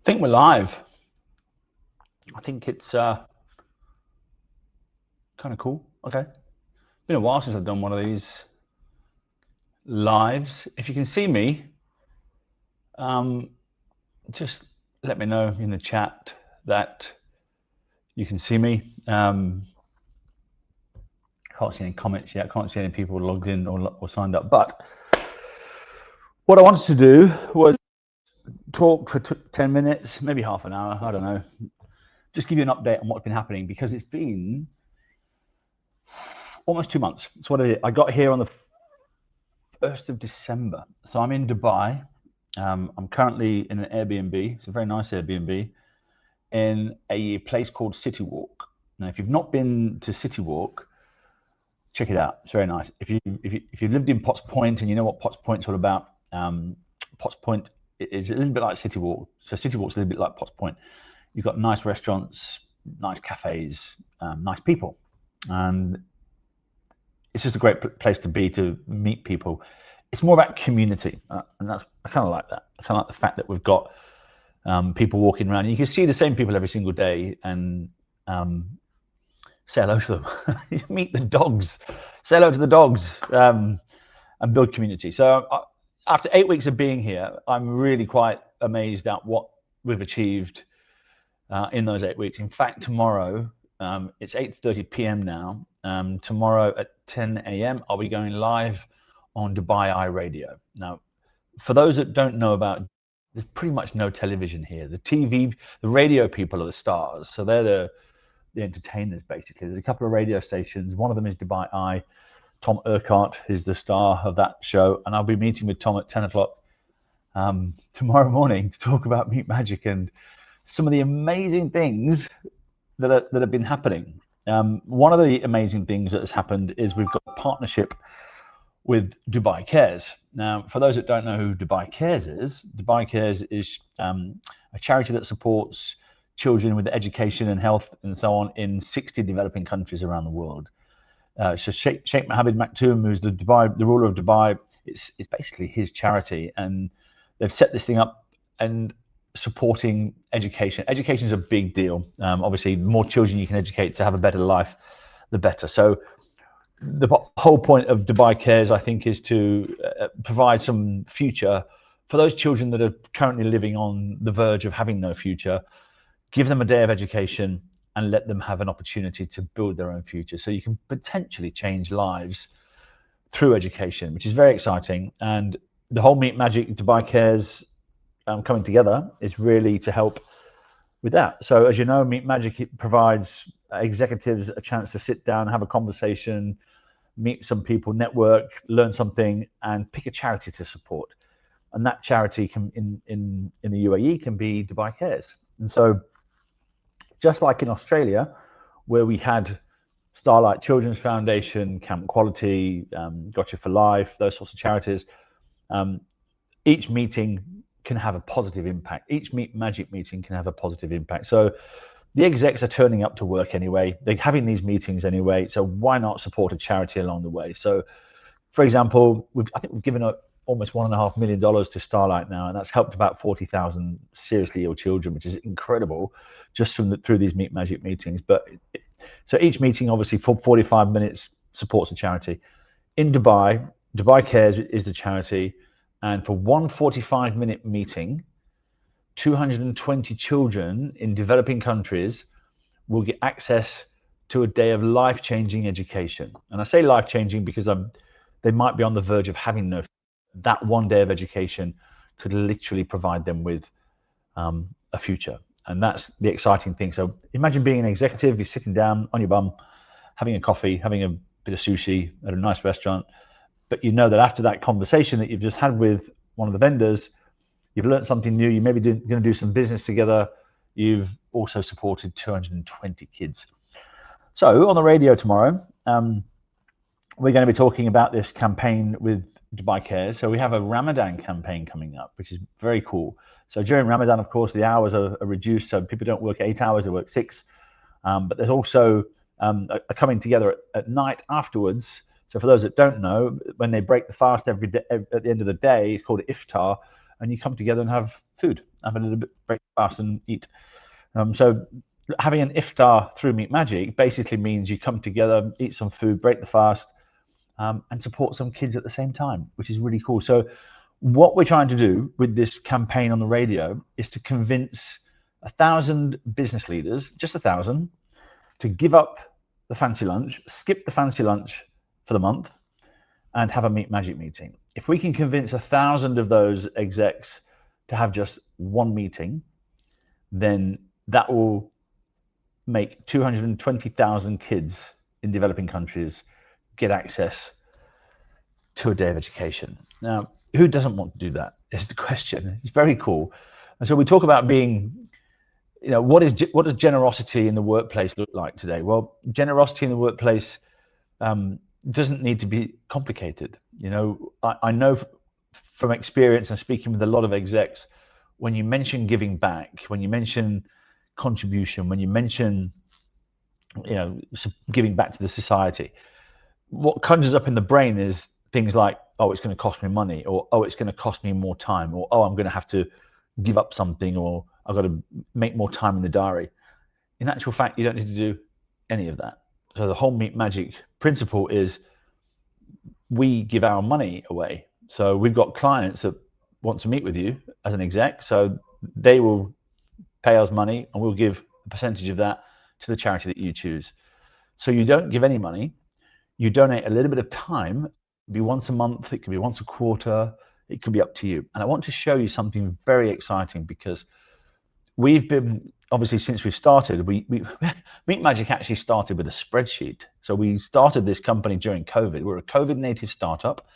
think we're live. I think it's kind of cool. Okay. Been a while since I've done one of these lives. If you can see me, just let me know in the chat that you can see me. Can't see any comments yet. Can't see any people logged in or signed up. But what I wanted to do was talk for 10 minutes, maybe half an hour. I don't know. Just give you an update on what's been happening, because it's been almost 2 months. That's what I got here on the 1st of December. So I'm in Dubai. I'm currently in an Airbnb. It's a very nice Airbnb in a place called City Walk. Now, if you've not been to City Walk, check it out. It's very nice. If you've lived in Potts Point and you know what Potts Point's all about, Potts Point is a little bit like City Walk. So City Walk's a little bit like Potts Point. You've got nice restaurants, nice cafes, nice people, and it's just a great place to be, to meet people. It's more about community, and I kind of like that. I kind of like the fact that we've got people walking around. And you can see the same people every single day and say hello to them. You meet the dogs, say hello to the dogs, and build community. So after 8 weeks of being here, I'm really quite amazed at what we've achieved in those 8 weeks. In fact, tomorrow, it's 8:30 p.m. now. Tomorrow at 10 a.m. I'll be going live on Dubai Eye Radio. Now, for those that don't know about, there's pretty much no television here. The radio people are the stars. So they're the entertainers, basically. There's a couple of radio stations. One of them is Dubai Eye. Tom Urquhart is the star of that show. And I'll be meeting with Tom at 10 o'clock tomorrow morning to talk about meetmagic and some of the amazing things that have been happening. One of the amazing things that has happened is we've got a partnership with Dubai Cares. Now, for those that don't know who Dubai Cares is a charity that supports children with education and health and so on in 60 developing countries around the world. So Sheikh Mohammed Maktoum, who's the ruler of Dubai, it's basically his charity, and they've set this thing up and supporting education. Education is a big deal. Obviously, the more children you can educate to have a better life, the better. So the whole point of Dubai Cares, I think, is to provide some future for those children that are currently living on the verge of having no future. Give them a day of education and let them have an opportunity to build their own future. So you can potentially change lives through education, which is very exciting. And the whole meetmagic Dubai Cares coming together is really to help with that. So as you know, meetmagic provides executives a chance to sit down, have a conversation, meet some people, network, learn something, and pick a charity to support. And that charity can in the UAE can be Dubai Cares. And so just like in Australia, where we had Starlight Children's Foundation, Camp Quality, Gotcha for Life, those sorts of charities, each meeting can have a positive impact. Each meetmagic meeting can have a positive impact. So the execs are turning up to work anyway. They're having these meetings anyway. So why not support a charity along the way? So, for example, I think we've given almost $1.5 million to Starlight now, and that's helped about 40,000 seriously ill children, which is incredible, just through these meetmagic meetings. But so each meeting, obviously, for 45 minutes, supports a charity. In Dubai, Dubai Cares is the charity. And for one 45-minute meeting, 220 children in developing countries will get access to a day of life-changing education. And I say life-changing because they might be on the verge of having no. That one day of education could literally provide them with a future. And that's the exciting thing. So imagine being an executive, you're sitting down on your bum, having a coffee, having a bit of sushi at a nice restaurant. But you know that after that conversation that you've just had with one of the vendors, you've learned something new. You may be going to do some business together. You've also supported 220 kids. So on the radio tomorrow, we're going to be talking about this campaign with Dubai Cares. So we have a Ramadan campaign coming up, which is very cool. So during Ramadan, of course, the hours are reduced. So people don't work 8 hours, they work 6. But there's also a coming together at night afterwards. So for those that don't know, when they break the fast every day, at the end of the day, it's called iftar, and you come together and have food, have a little bit break fast and eat. So having an iftar through meetmagic basically means you come together, eat some food, break the fast, and support some kids at the same time, which is really cool. So what we're trying to do with this campaign on the radio is to convince 1,000 business leaders, just 1,000, to give up the fancy lunch, skip the fancy lunch for the month, and have a meetmagic meeting. If we can convince 1,000 of those execs to have just one meeting, then that will make 220,000 kids in developing countries get access to a day of education. Now, who doesn't want to do that? Is the question. It's very cool. And so we talk about being, what does generosity in the workplace look like today? Well, generosity in the workplace doesn't need to be complicated. I know from experience and speaking with a lot of execs, when you mention giving back, when you mention contribution, when you mention giving back to the society, what conjures up in the brain is things like, oh, it's going to cost me money, or oh, it's going to cost me more time, or oh, I'm going to have to give up something, or I've got to make more time in the diary. In actual fact, you don't need to do any of that. So the whole meetmagic principle is we give our money away. So we've got clients that want to meet with you as an exec, so they will pay us money and we'll give a percentage of that to the charity that you choose. So you don't give any money, you donate a little bit of time. It could be once a month, it could be once a quarter, it could be up to you. And I want to show you something very exciting, because we've been, obviously since we've started, meetmagic actually started with a spreadsheet. So we started this company during COVID. We're a COVID native startup.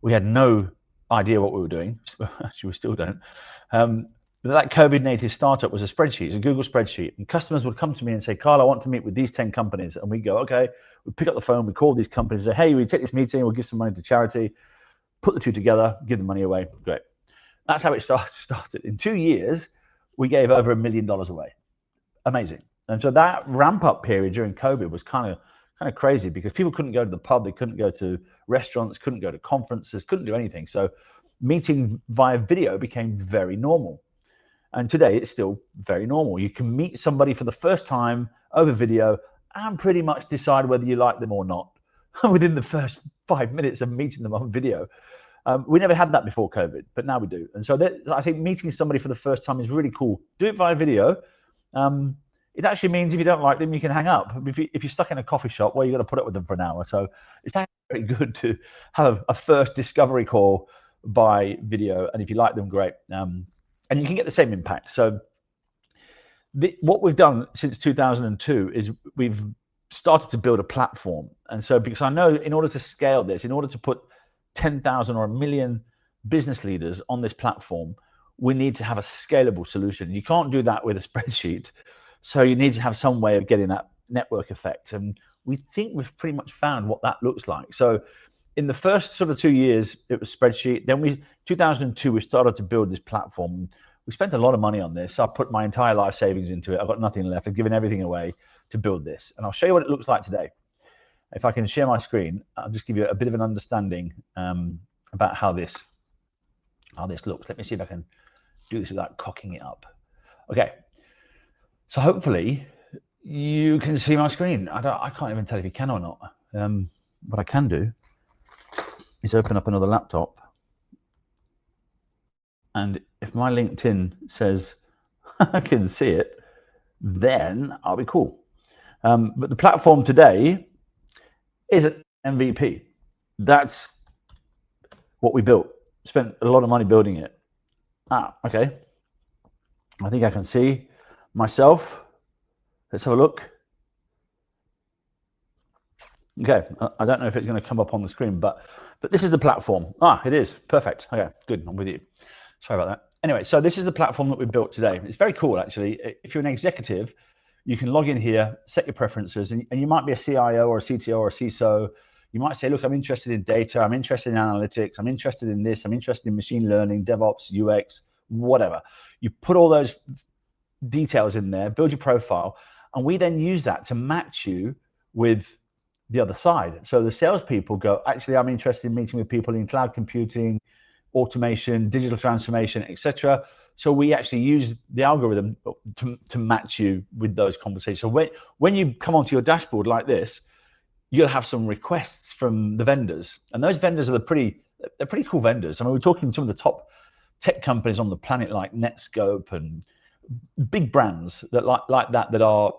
We had no idea what we were doing. Actually, we still don't. But that COVID native startup was a spreadsheet, it's a Google spreadsheet. And customers would come to me and say, Carl, I want to meet with these 10 companies. And we go, okay, we pick up the phone, we call these companies, say, hey, we take this meeting, we'll give some money to charity, put the two together, give the money away. Great. That's how it started. In 2 years, we gave over $1 million away. Amazing. And so that ramp up period during COVID was kind of crazy, because people couldn't go to the pub, they couldn't go to restaurants, couldn't go to conferences, couldn't do anything. So meeting via video became very normal. And today it's still very normal. You can meet somebody for the first time over video and pretty much decide whether you like them or not within the first 5 minutes of meeting them on video. We never had that before COVID, but now we do. And so I think meeting somebody for the first time is really cool. Do it via video. It actually means if you don't like them, you can hang up. If you're stuck in a coffee shop, well, you got to put up with them for an hour. So it's actually very good to have a first discovery call by video. And if you like them, great. And you can get the same impact. So what we've done since 2002 is we've started to build a platform. And so, because I know in order to scale this, in order to put 10,000 or 1 million business leaders on this platform, we need to have a scalable solution. You can't do that with a spreadsheet. So you need to have some way of getting that network effect. And we think we've pretty much found what that looks like. So in the first sort of 2 years, it was spreadsheet. Then 2002, we started to build this platform. We spent a lot of money on this. I put my entire life savings into it. I've got nothing left. I've given everything away to build this. And I'll show you what it looks like today. If I can share my screen, I'll just give you a bit of an understanding about how this looks. Let me see if I can do this without cocking it up. Okay. So hopefully you can see my screen. I can't even tell if you can or not. What I can do is open up another laptop, and if my LinkedIn says I can see it, then I'll be cool. But the platform today is an MVP. That's what we built. Spent a lot of money building it. Okay. I think I can see myself. Let's have a look. Okay, I don't know if it's going to come up on the screen, but this is the platform. It is perfect. Okay, good. I'm with you. Sorry about that. Anyway, so this is the platform that we built today. It's very cool, actually. If you're an executive, you can log in here, set your preferences, and you might be a CIO or a CTO or a CISO. You might say, look, I'm interested in data, I'm interested in analytics, I'm interested in this, I'm interested in machine learning, DevOps, UX, whatever. You put all those details in there, build your profile, and we then use that to match you with the other side. So the salespeople go, actually, I'm interested in meeting with people in cloud computing, automation, digital transformation, etc. So we actually use the algorithm to match you with those conversations. So when you come onto your dashboard like this, you'll have some requests from the vendors, and those vendors are they're pretty cool vendors. I mean, we're talking some of the top tech companies on the planet, like Netscope and big brands that like that are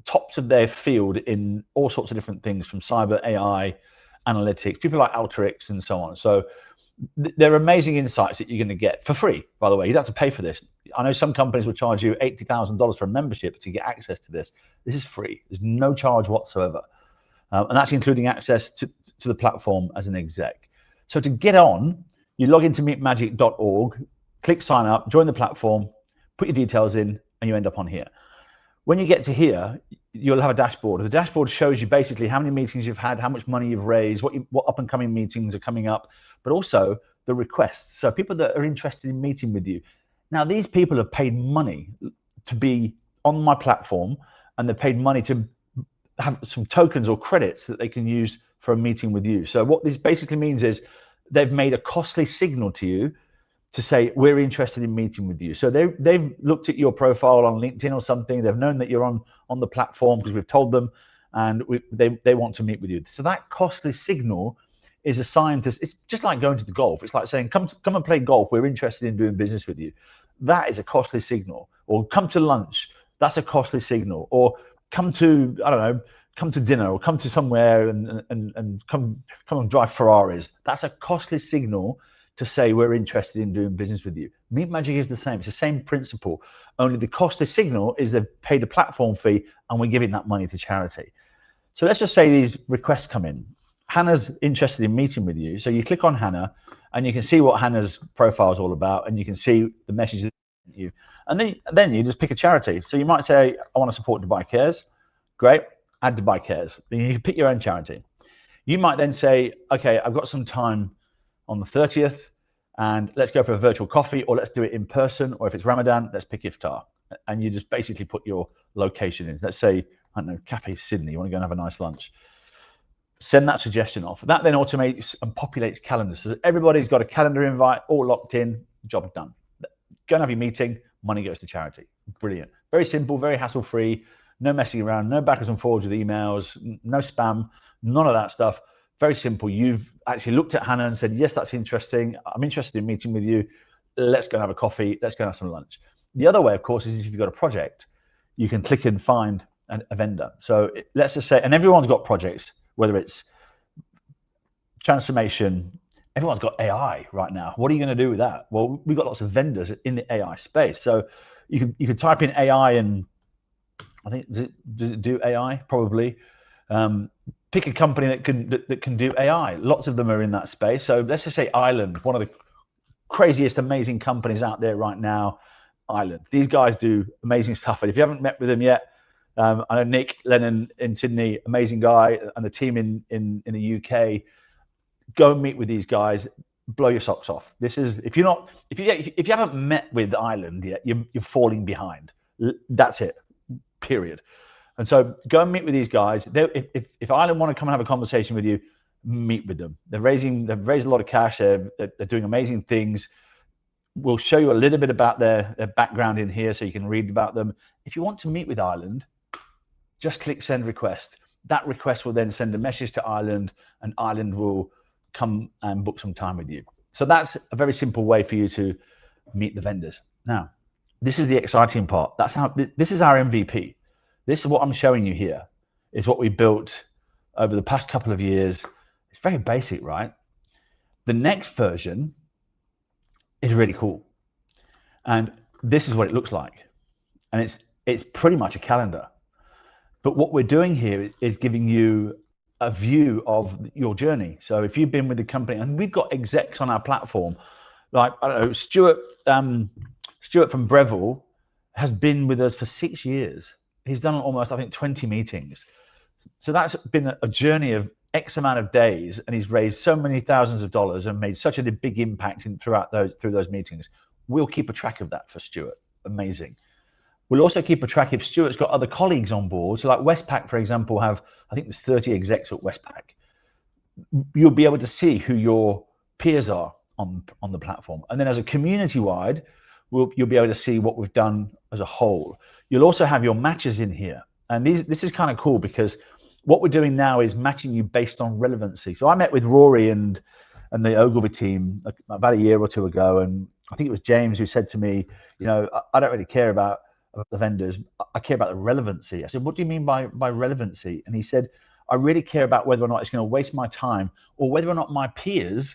tops of their field in all sorts of different things, from cyber, AI, analytics, people like Alteryx and so on. So they're amazing insights that you're going to get for free, by the way. You don't have to pay for this. I know some companies will charge you $80,000 for a membership to get access to this. This is free. There's no charge whatsoever. And that's including access to the platform as an exec. So to get on, you log into meetmagic.org, click sign up, join the platform, put your details in, and you end up on here. When you get to here, you'll have a dashboard. The dashboard shows you basically how many meetings you've had, how much money you've raised, what up and coming meetings are coming up, but also the requests. So people that are interested in meeting with you. Now, these people have paid money to be on my platform, and they've paid money to have some tokens or credits that they can use for a meeting with you. So what this basically means is they've made a costly signal to you to say, we're interested in meeting with you. So they've looked at your profile on LinkedIn or something. They've known that you're on the platform because we've told them, and they want to meet with you. So that costly signal is a sign to, it's just like going to the golf. It's like saying, come and play golf. We're interested in doing business with you. That is a costly signal. Or come to lunch. That's a costly signal. Or come to, I don't know, come to dinner, or come to somewhere and come and drive Ferraris. That's a costly signal to say we're interested in doing business with you. meetmagic is the same. It's the same principle. Only the costly signal is they've paid a platform fee and we're giving that money to charity. So let's just say these requests come in. Hannah's interested in meeting with you. So you click on Hannah and you can see what Hannah's profile is all about, and you can see the messages you. And then you just pick a charity. So you might say, I want to support Dubai Cares. Great, add Dubai Cares. Then you can pick your own charity. You might then say, okay, I've got some time on the 30th, and let's go for a virtual coffee, or let's do it in person, or if it's Ramadan, let's pick iftar. And you just basically put your location in. Let's say, I don't know, Cafe Sydney, you want to go and have a nice lunch. Send that suggestion off. That then automates and populates calendars. So everybody's got a calendar invite, all locked in, job done. Go and have your meeting, money goes to charity. Brilliant. Very simple, very hassle-free, no messing around, no backwards and forwards with emails, no spam, none of that stuff. Very simple. You've actually looked at Hannah and said, yes, that's interesting. I'm interested in meeting with you. Let's go and have a coffee. Let's go and have some lunch. The other way, of course, is if you've got a project, you can click and find a vendor. So let's just say, and everyone's got projects, whether it's transformation, everyone's got AI right now. What are you going to do with that? Well, we've got lots of vendors in the AI space. So you could type in AI, and I think, does it do AI? Probably. Pick a company that can do AI. Lots of them are in that space. So let's just say Island, one of the craziest, amazing companies out there right now. Island. These guys do amazing stuff. And if you haven't met with them yet, I know Nick Lennon in Sydney, amazing guy, and the team in the UK. Go and meet with these guys. Blow your socks off. This is, if you haven't met with Island yet, you're falling behind. That's it. Period. And so go and meet with these guys. If Ireland want to come and have a conversation with you, meet with them. They've raised a lot of cash. They're doing amazing things. We'll show you a little bit about their background in here so you can read about them. If you want to meet with Ireland, just click send request. That request will then send a message to Ireland, and Ireland will come and book some time with you. So that's a very simple way for you to meet the vendors. Now, this is the exciting part. This is our MVP. This is what I'm showing you here, is what we built over the past couple of years. It's very basic, right? The next version is really cool. And this is what it looks like. And it's pretty much a calendar. But what we're doing here is giving you a view of your journey. So if you've been with the company, and we've got execs on our platform, like, I don't know, Stuart from Breville has been with us for 6 years. He's done almost, I think, 20 meetings. So that's been a journey of X amount of days, and he's raised so many thousands of dollars and made such a big impact through those meetings. We'll keep a track of that for Stuart. Amazing. We'll also keep a track if Stuart's got other colleagues on board. So like Westpac, for example, I think there's 30 execs at Westpac. You'll be able to see who your peers are on the platform. And then as a community-wide, you'll be able to see what we've done as a whole. You'll also have your matches in here. And this is kind of cool because what we're doing now is matching you based on relevancy. So I met with Rory and the Ogilvy team about a year or two ago, and I think it was James who said to me, you know, I don't really care about the vendors. I care about the relevancy. I said, what do you mean by relevancy? And he said, I really care about whether or not it's going to waste my time or whether or not my peers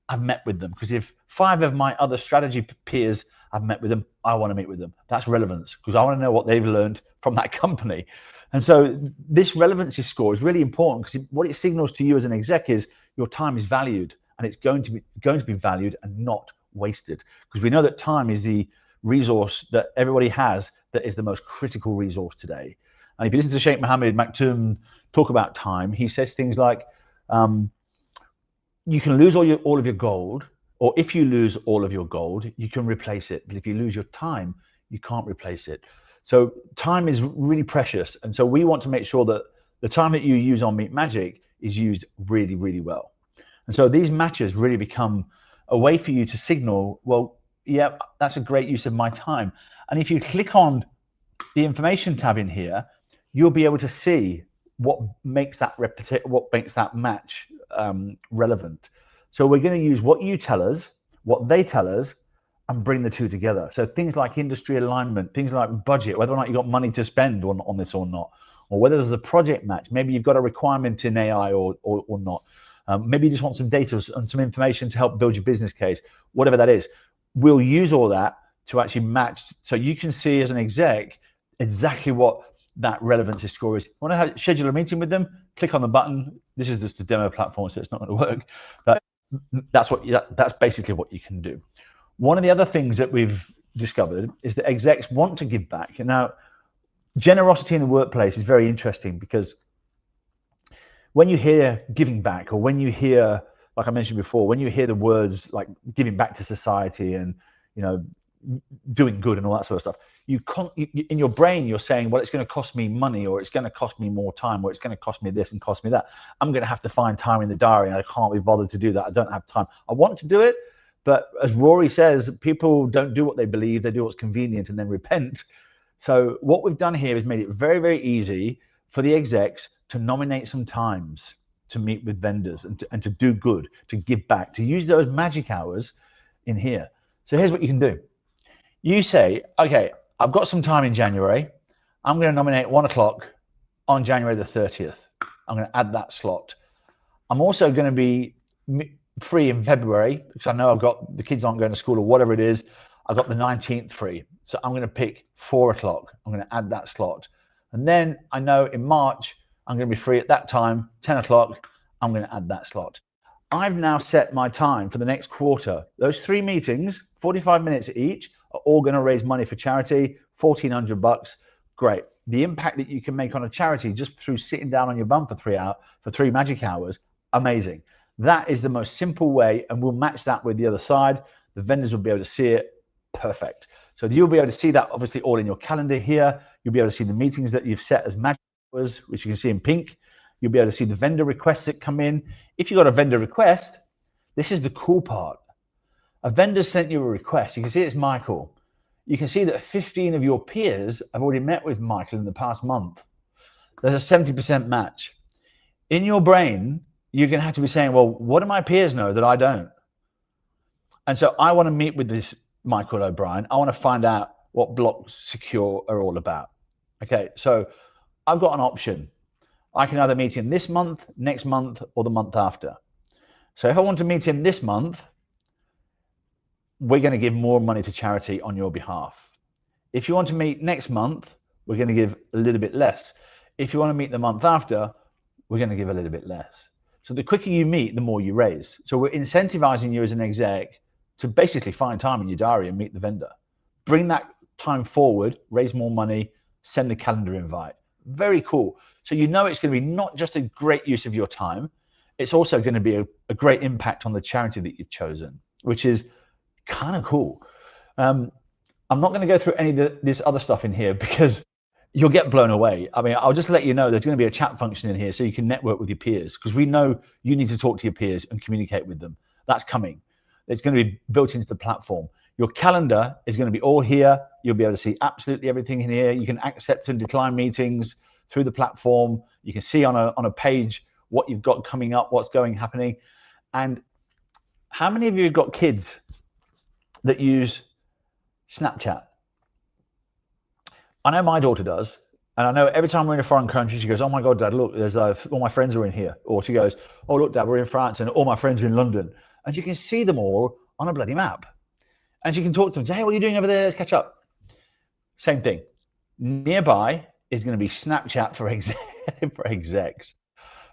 have met with them. Because if 5 of my other strategy peers have met with them, I want to meet with them. That's relevance, because I want to know what they've learned from that company. And so this relevancy score is really important, because what it signals to you as an exec is your time is valued, and it's going to be valued and not wasted, because we know that time is the resource that everybody has that is the most critical resource today. And if you listen to Sheikh Mohammed Maktoum talk about time, he says things like, you can lose all of your gold, or if you lose all of your gold, you can replace it. But if you lose your time, you can't replace it. So time is really precious. And so we want to make sure that the time that you use on meetmagic is used really, really well. And so these matches really become a way for you to signal, well, yeah, that's a great use of my time. And if you click on the information tab in here, you'll be able to see what makes that match relevant. So we're going to use what you tell us, what they tell us, and bring the two together. So things like industry alignment, things like budget, whether or not you've got money to spend on this or not, or whether there's a project match, maybe you've got a requirement in AI or not. Maybe you just want some data and some information to help build your business case, whatever that is. We'll use all that to actually match, so you can see as an exec exactly what that relevancy score is. You want to schedule a meeting with them? Click on the button. This is just a demo platform, so it's not going to work. But that's basically what you can do. One of the other things that we've discovered is that execs want to give back. And now, generosity in the workplace is very interesting, because when you hear giving back, or when you hear, like I mentioned before, when you hear the words like giving back to society and, you know, doing good and all that sort of stuff, you in your brain you're saying, well, it's going to cost me money, or it's going to cost me more time, or it's going to cost me this and cost me that. I'm going to have to find time in the diary, and I can't be bothered to do that. I don't have time. I want to do it, but as Rory says, people don't do what they believe, they do what's convenient and then repent. So what we've done here is made it very, very easy for the execs to nominate some times to meet with vendors and to do good, to give back, to use those magic hours in here. So here's what you can do. You say, okay, I've got some time in January. I'm going to nominate 1 o'clock on January the 30th. I'm going to add that slot. I'm also going to be free in February, because I know I've got, the kids aren't going to school or whatever it is. I've got the 19th free. So I'm going to pick 4 o'clock. I'm going to add that slot. And then I know in March, I'm going to be free at that time, 10 o'clock. I'm going to add that slot. I've now set my time for the next quarter. Those 3 meetings, 45 minutes each, are all going to raise money for charity, $1,400. Great. The impact that you can make on a charity just through sitting down on your bum for 3 magic hours, amazing. That is the most simple way, and we'll match that with the other side. The vendors will be able to see it. Perfect. So you'll be able to see that obviously all in your calendar here. You'll be able to see the meetings that you've set as magic hours, which you can see in pink. You'll be able to see the vendor requests that come in. If you've got a vendor request, this is the cool part. A vendor sent you a request. You can see it's Michael. You can see that 15 of your peers have already met with Michael in the past month. There's a 70% match. In your brain, you're going to have to be saying, well, what do my peers know that I don't? And so I want to meet with this Michael O'Brien. I want to find out what Block Secure are all about. Okay, so I've got an option. I can either meet him this month, next month, or the month after. So if I want to meet him this month, we're going to give more money to charity on your behalf. If you want to meet next month, we're going to give a little bit less. If you want to meet the month after, we're going to give a little bit less. So the quicker you meet, the more you raise. So we're incentivizing you as an exec to basically find time in your diary and meet the vendor. Bring that time forward, raise more money, send the calendar invite. Very cool. So you know it's going to be not just a great use of your time, it's also going to be a great impact on the charity that you've chosen, which is kind of cool. I'm not going to go through any of this other stuff in here because you'll get blown away. I mean, I'll just let you know there's going to be a chat function in here so you can network with your peers, because we know you need to talk to your peers and communicate with them. That's coming. It's going to be built into the platform. Your calendar is going to be all here. You'll be able to see absolutely everything in here. You can accept and decline meetings through the platform. You can see on a page what you've got coming up, what's happening. And how many of you have got kids that use Snapchat? I know my daughter does. And I know every time we're in a foreign country, she goes, "Oh my God, Dad, look, there's all my friends are in here." Or she goes, "Oh, look, Dad, we're in France and all my friends are in London." And she can see them all on a bloody map. And she can talk to them and say, "Hey, what are you doing over there? Let's catch up." Same thing. Nearby is going to be Snapchat for execs.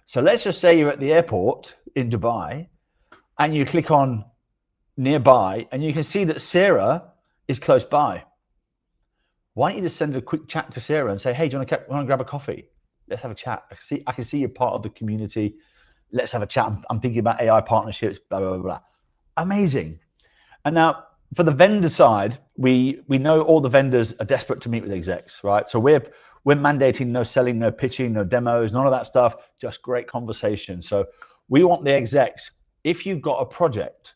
So let's just say you're at the airport in Dubai and you click on nearby and you can see that Sarah is close by. Why don't you just send a quick chat to Sarah and say, "Hey, do you want to grab a coffee? Let's have a chat. I can see you're part of the community. Let's have a chat. I'm thinking about AI partnerships, blah, blah, blah." Amazing. And now for the vendor side, we know all the vendors are desperate to meet with execs, right? So we're mandating no selling, no pitching, no demos, none of that stuff, just great conversation. So we want the execs, if you've got a project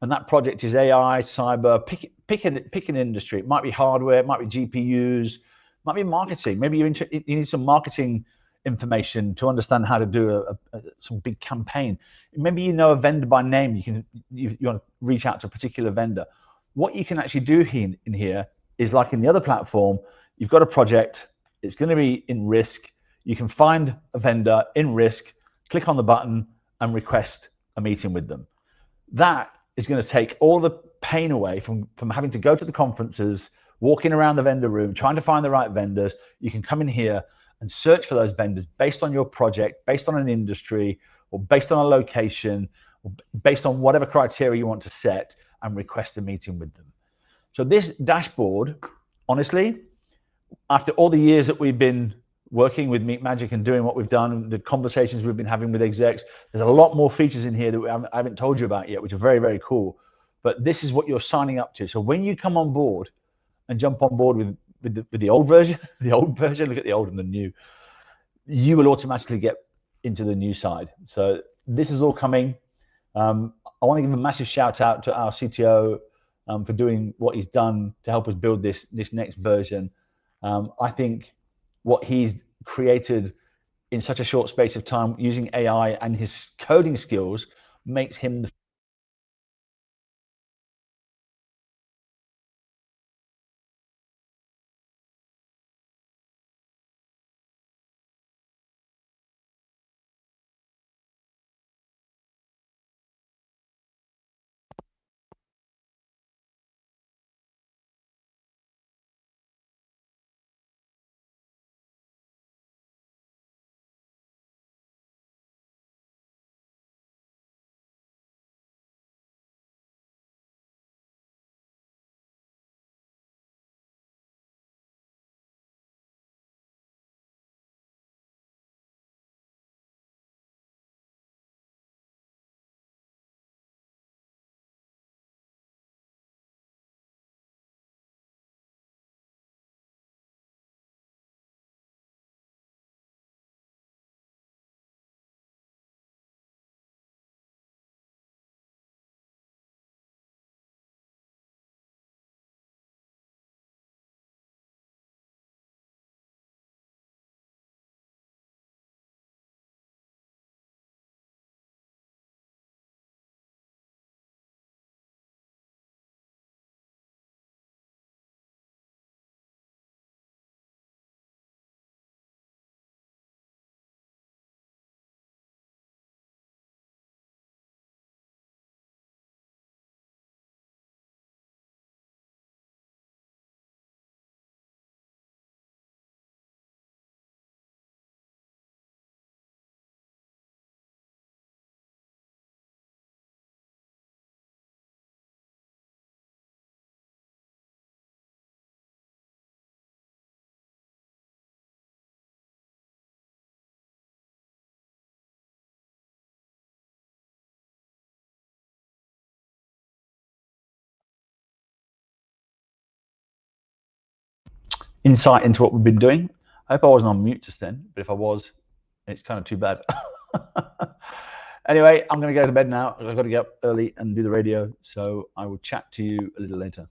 and that project is AI, cyber, pick an industry. It might be hardware, it might be GPUs, might be marketing. Maybe you need some marketing information to understand how to do some big campaign. Maybe you know a vendor by name. You want to reach out to a particular vendor. What you can actually do in here is like in the other platform, you've got a project, it's going to be in risk. You can find a vendor in risk, click on the button and request a meeting with them. That is going to take all the pain away from having to go to the conferences, walking around the vendor room, trying to find the right vendors. You can come in here and search for those vendors based on your project, based on an industry, or based on a location, or based on whatever criteria you want to set, and request a meeting with them. So this dashboard, honestly, after all the years that we've been working with meetmagic and doing what we've done, the conversations we've been having with execs, there's a lot more features in here that I haven't told you about yet, which are very, very cool. But this is what you're signing up to. So when you come on board and jump on board with the old version, look at the old and the new, you will automatically get into the new side. So this is all coming. I want to give a massive shout out to our CTO for doing what he's done to help us build this next version. I think what he's created in such a short space of time using AI and his coding skills makes him the insight into what we've been doing. I hope I wasn't on mute just then, but if I was, it's kind of too bad. Anyway, I'm going to go to bed now. I've got to get up early and do the radio. So I will chat to you a little later.